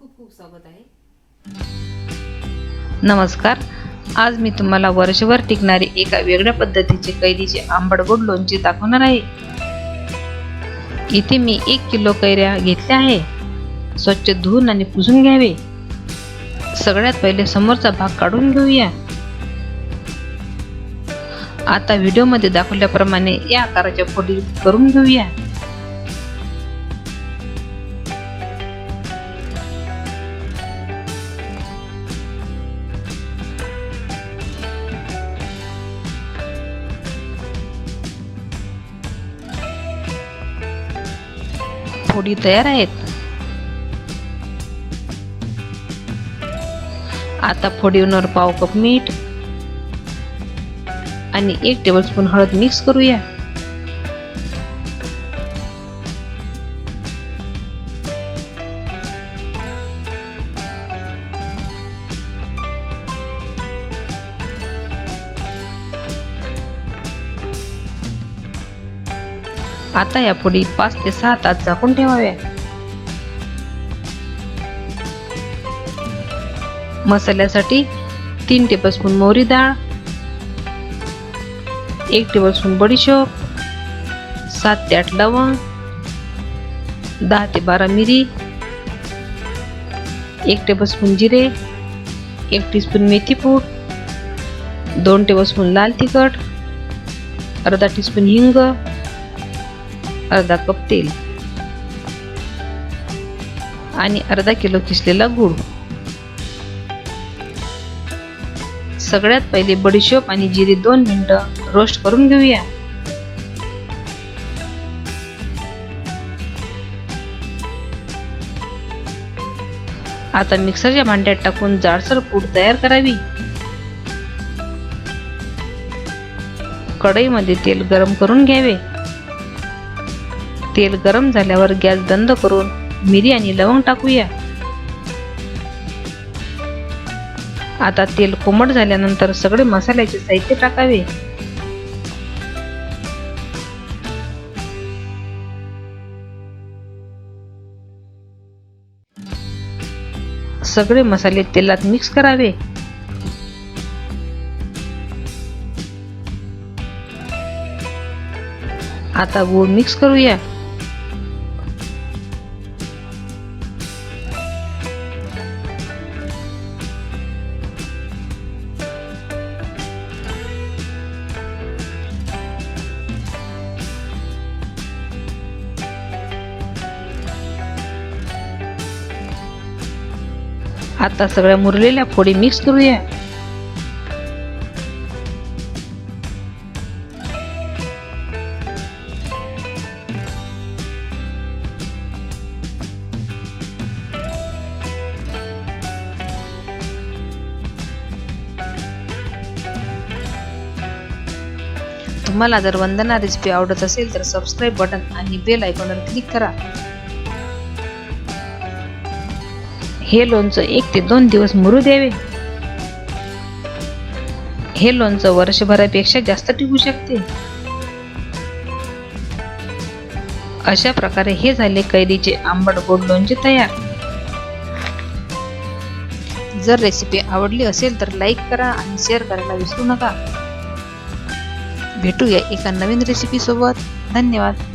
खूप खूप स्वागत आहे. नमस्कार. आज मी तुम्हाला वर्षभर टिकणारे एका वेगळ्या पद्धतीचे कैरीचे आंबट गोड लोणचे दाखवणार आहे. इथे मी 1 किलो कैऱ्या घेतल्या आहे. स्वच्छ धुवून आणि पुसून घ्यावे. सगळ्यात पहिले समोरचा भाग काढून घेऊया. आता व्हिडिओमध्ये दाखवल्याप्रमाणे या आकाराच्या फोडी करून घेऊया. फोडी तयार आहेत. आता फोडीवर पाव कप मीठ आणि 1 टेबलस्पून हळद मिक्स करूया. आता या फोडी 5 ते 6 तास झाकून ठेवाव्या. मसाल्यासाठी 3 टेबलस्पून मोहरी डाळ, 1 टेबलस्पून बडीशोप, 7 ते 8 लवंग, 10 ते 12 मिरी, 1 टेबलस्पून जिरे, 1 टीस्पून मेथी पूड, 2 टेबलस्पून लाल तिखट, अर्धा टीस्पून हिंग, अर्धा कप तेल आणि अर्धा किलो किसलेला गूळ. सगळ्यात पहिले बडीशोप आणि जिरे 2 मिनिटं रोस्ट करून घेऊया. आता मिक्सरच्या भांड्यात टाकून जाडसर पूड तयार करावी. कढईमध्ये तेल गरम करून घ्यावे. तेल गरम झाल्यावर गॅस बंद करून मिरी आणि लवंग टाकूया. आता तेल कोमट झाल्यानंतर सगळे मसाल्याचे साहित्य टाकावे. सगळे मसाले तेलात मिक्स करावे. आता गूळ मिक्स करूया. आता सगळ्या मुरलेल्या फोडी मिक्स करूया. तुम्हाला जर वंदना रेसिपी आवडत असेल तर सबस्क्राईब बटन आणि बेल आयकॉनवर क्लिक करा. हे लोणचं 1 ते 2 दिवस मुरू द्यावे. हे लोणचं वर्षभरापेक्षा जास्त टिकू शकते. अशा प्रकारे हे झाले कैरीचे आंबट गोड लोणचे तयार. जर रेसिपी आवडली असेल तर लाईक करा आणि शेअर करायला विसरू नका. भेटूया एका नवीन रेसिपी सोबत. धन्यवाद.